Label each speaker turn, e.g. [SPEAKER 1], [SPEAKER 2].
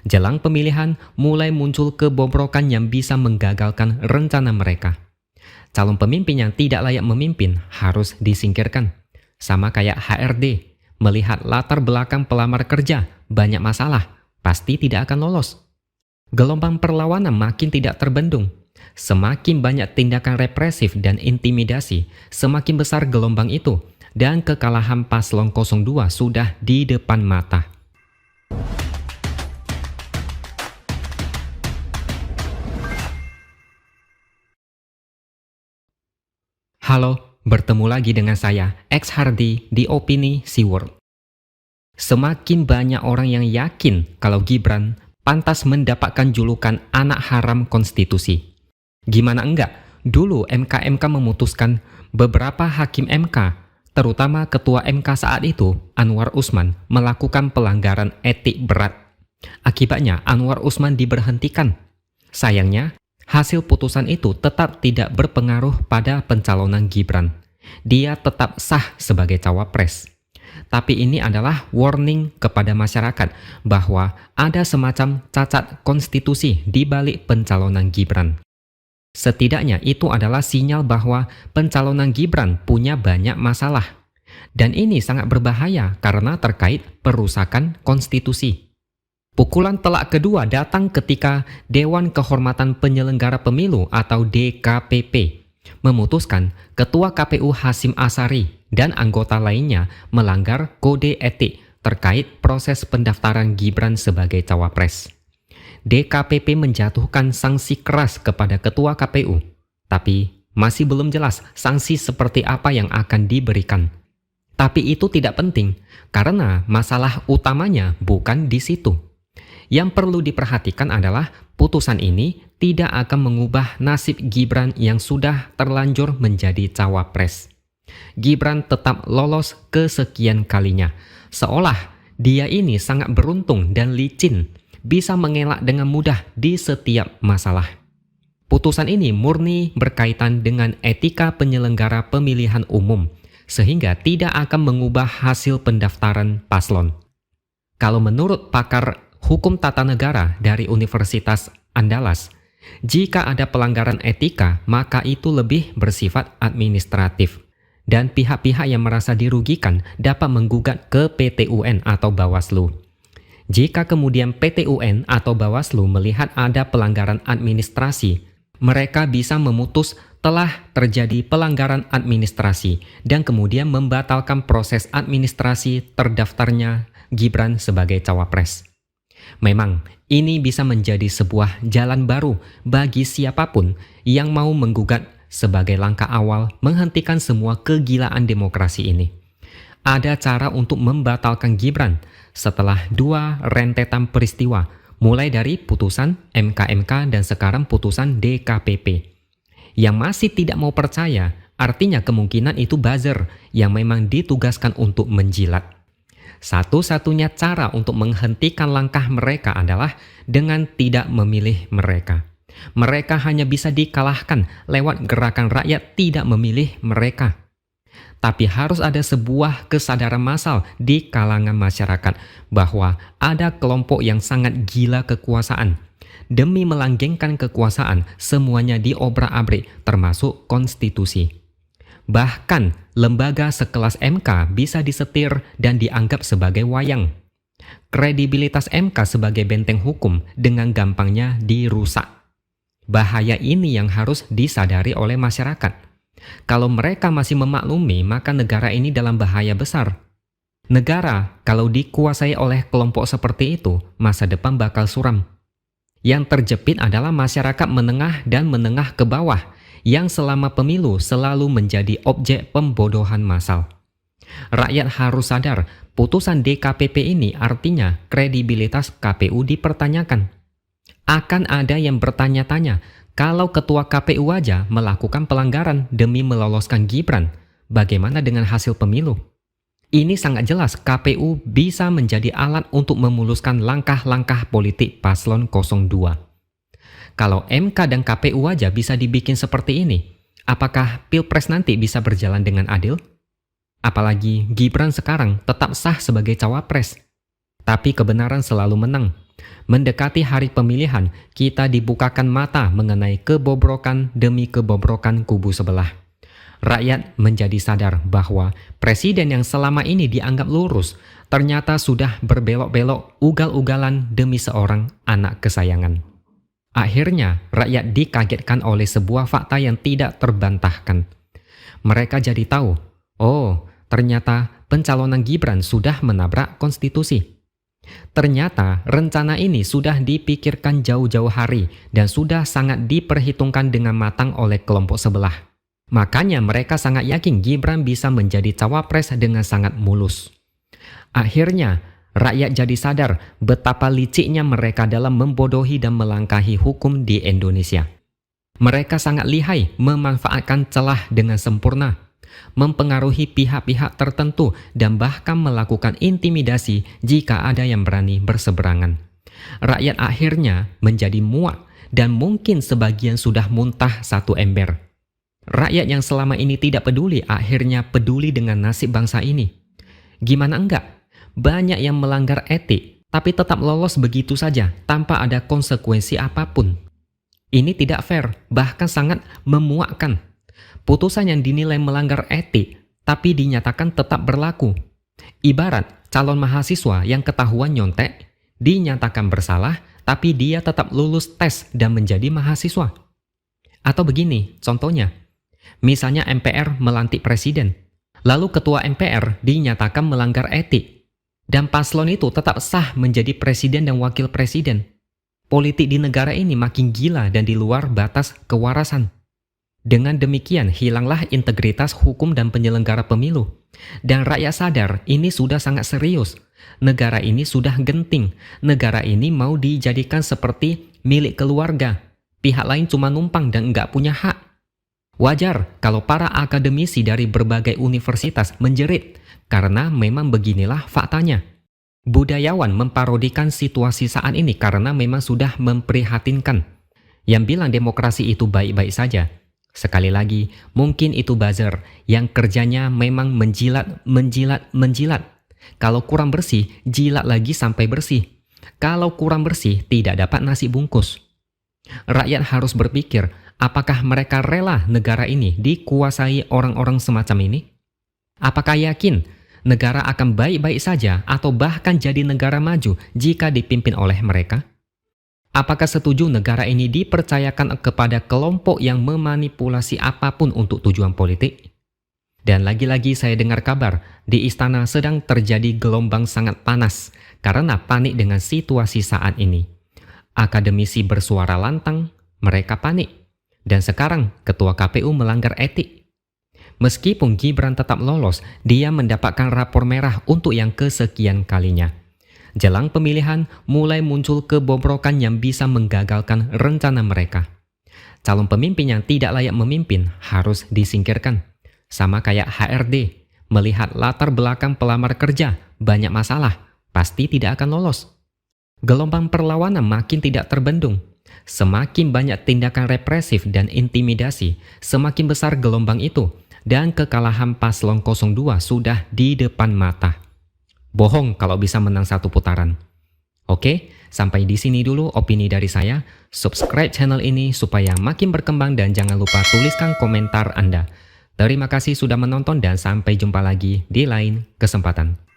[SPEAKER 1] Jelang pemilihan, mulai muncul kebobrokan yang bisa menggagalkan rencana mereka. Calon pemimpin yang tidak layak memimpin harus disingkirkan. Sama kayak HRD, melihat latar belakang pelamar kerja banyak masalah, pasti tidak akan lolos. Gelombang perlawanan makin tidak terbendung. Semakin banyak tindakan represif dan intimidasi, semakin besar gelombang itu, dan kekalahan paslon 02 sudah di depan mata. Halo, bertemu lagi dengan saya, X Hardy di Opini SeaWorld. Semakin banyak orang yang yakin kalau Gibran pantas mendapatkan julukan anak haram konstitusi. Gimana enggak? Dulu MK memutuskan beberapa hakim MK, terutama ketua MK saat itu, Anwar Usman, melakukan pelanggaran etik berat. Akibatnya Anwar Usman diberhentikan. Sayangnya, hasil putusan itu tetap tidak berpengaruh pada pencalonan Gibran. Dia tetap sah sebagai cawapres. Tapi ini adalah warning kepada masyarakat bahwa ada semacam cacat konstitusi di balik pencalonan Gibran. Setidaknya itu adalah sinyal bahwa pencalonan Gibran punya banyak masalah. Dan ini sangat berbahaya karena terkait perusakan konstitusi. Pukulan telak kedua datang ketika Dewan Kehormatan Penyelenggara Pemilu atau DKPP memutuskan Ketua KPU Hasyim Asyari dan anggota lainnya melanggar kode etik terkait proses pendaftaran Gibran sebagai cawapres. DKPP menjatuhkan sanksi keras kepada Ketua KPU, tapi masih belum jelas sanksi seperti apa yang akan diberikan. Tapi itu tidak penting, karena masalah utamanya bukan di situ. Yang perlu diperhatikan adalah putusan ini tidak akan mengubah nasib Gibran yang sudah terlanjur menjadi cawapres. Gibran tetap lolos kesekian kalinya, seolah dia ini sangat beruntung dan licin, bisa mengelak dengan mudah di setiap masalah. Putusan ini murni berkaitan dengan etika penyelenggara pemilihan umum, sehingga tidak akan mengubah hasil pendaftaran paslon. Kalau menurut pakar Hukum Tata Negara dari Universitas Andalas, jika ada pelanggaran etika, maka itu lebih bersifat administratif. Dan pihak-pihak yang merasa dirugikan dapat menggugat ke PT UN atau Bawaslu. Jika kemudian PT UN atau Bawaslu melihat ada pelanggaran administrasi, mereka bisa memutus telah terjadi pelanggaran administrasi dan kemudian membatalkan proses administrasi terdaftarnya Gibran sebagai cawapres. Memang, ini bisa menjadi sebuah jalan baru bagi siapapun yang mau menggugat sebagai langkah awal menghentikan semua kegilaan demokrasi ini. Ada cara untuk membatalkan Gibran setelah dua rentetan peristiwa, mulai dari putusan MK dan sekarang putusan DKPP. Yang masih tidak mau percaya, artinya kemungkinan itu buzzer yang memang ditugaskan untuk menjilat. Satu-satunya cara untuk menghentikan langkah mereka adalah dengan tidak memilih mereka. Mereka hanya bisa dikalahkan lewat gerakan rakyat tidak memilih mereka. Tapi harus ada sebuah kesadaran massal di kalangan masyarakat bahwa ada kelompok yang sangat gila kekuasaan. Demi melanggengkan kekuasaan, semuanya diobrak-abrik, termasuk konstitusi. Bahkan, lembaga sekelas MK bisa disetir dan dianggap sebagai wayang. Kredibilitas MK sebagai benteng hukum dengan gampangnya dirusak. Bahaya ini yang harus disadari oleh masyarakat. Kalau mereka masih memaklumi, maka negara ini dalam bahaya besar. Negara, kalau dikuasai oleh kelompok seperti itu, masa depan bakal suram. Yang terjepit adalah masyarakat menengah dan menengah ke bawah, yang selama pemilu selalu menjadi objek pembodohan massal. Rakyat harus sadar, putusan DKPP ini artinya kredibilitas KPU dipertanyakan. Akan ada yang bertanya-tanya, kalau ketua KPU aja melakukan pelanggaran demi meloloskan Gibran, bagaimana dengan hasil pemilu? Ini sangat jelas KPU bisa menjadi alat untuk memuluskan langkah-langkah politik paslon 02. Kalau MK dan KPU aja bisa dibikin seperti ini, apakah Pilpres nanti bisa berjalan dengan adil? Apalagi Gibran sekarang tetap sah sebagai cawapres. Tapi kebenaran selalu menang. Mendekati hari pemilihan, kita dibukakan mata mengenai kebobrokan demi kebobrokan kubu sebelah. Rakyat menjadi sadar bahwa presiden yang selama ini dianggap lurus ternyata sudah berbelok-belok ugal-ugalan demi seorang anak kesayangan. Akhirnya, rakyat dikagetkan oleh sebuah fakta yang tidak terbantahkan. Mereka jadi tahu, oh, ternyata pencalonan Gibran sudah menabrak konstitusi. Ternyata rencana ini sudah dipikirkan jauh-jauh hari dan sudah sangat diperhitungkan dengan matang oleh kelompok sebelah. Makanya mereka sangat yakin Gibran bisa menjadi cawapres dengan sangat mulus. Akhirnya, rakyat jadi sadar betapa liciknya mereka dalam membodohi dan melangkahi hukum di Indonesia. Mereka sangat lihai memanfaatkan celah dengan sempurna, mempengaruhi pihak-pihak tertentu dan bahkan melakukan intimidasi jika ada yang berani berseberangan. Rakyat akhirnya menjadi muak dan mungkin sebagian sudah muntah satu ember. Rakyat yang selama ini tidak peduli akhirnya peduli dengan nasib bangsa ini. Gimana enggak? Banyak yang melanggar etik tapi tetap lolos begitu saja tanpa ada konsekuensi apapun. Ini tidak fair, bahkan sangat memuakkan. Putusan yang dinilai melanggar etik tapi dinyatakan tetap berlaku. Ibarat calon mahasiswa yang ketahuan nyontek, dinyatakan bersalah tapi dia tetap lulus tes dan menjadi mahasiswa. Atau begini, contohnya, misalnya MPR melantik presiden, lalu ketua MPR dinyatakan melanggar etik, dan paslon itu tetap sah menjadi presiden dan wakil presiden. Politik di negara ini makin gila dan di luar batas kewarasan. Dengan demikian hilanglah integritas hukum dan penyelenggara pemilu. Dan rakyat sadar ini sudah sangat serius. Negara ini sudah genting. Negara ini mau dijadikan seperti milik keluarga. Pihak lain cuma numpang dan nggak punya hak. Wajar kalau para akademisi dari berbagai universitas menjerit karena memang beginilah faktanya. Budayawan memparodikan situasi saat ini karena memang sudah memprihatinkan. Yang bilang demokrasi itu baik-baik saja. Sekali lagi, mungkin itu buzzer yang kerjanya memang menjilat. Kalau kurang bersih, jilat lagi sampai bersih. Kalau kurang bersih, tidak dapat nasi bungkus. Rakyat harus berpikir, apakah mereka rela negara ini dikuasai orang-orang semacam ini? Apakah yakin negara akan baik-baik saja atau bahkan jadi negara maju jika dipimpin oleh mereka? Apakah setuju negara ini dipercayakan kepada kelompok yang memanipulasi apapun untuk tujuan politik? Dan lagi-lagi saya dengar kabar di istana sedang terjadi gelombang sangat panas karena panik dengan situasi saat ini. Akademisi bersuara lantang, mereka panik. Dan sekarang ketua KPU melanggar etik. Meskipun Gibran tetap lolos, dia mendapatkan rapor merah untuk yang kesekian kalinya. Jelang pemilihan, mulai muncul kebobrokan yang bisa menggagalkan rencana mereka. Calon pemimpin yang tidak layak memimpin harus disingkirkan. Sama kayak HRD, melihat latar belakang pelamar kerja, banyak masalah, pasti tidak akan lolos. Gelombang perlawanan makin tidak terbendung. Semakin banyak tindakan represif dan intimidasi, semakin besar gelombang itu. Dan kekalahan paslon 02 sudah di depan mata. Bohong kalau bisa menang satu putaran. Oke, sampai di sini dulu opini dari saya. Subscribe channel ini supaya makin berkembang dan jangan lupa tuliskan komentar Anda. Terima kasih sudah menonton dan sampai jumpa lagi di lain kesempatan.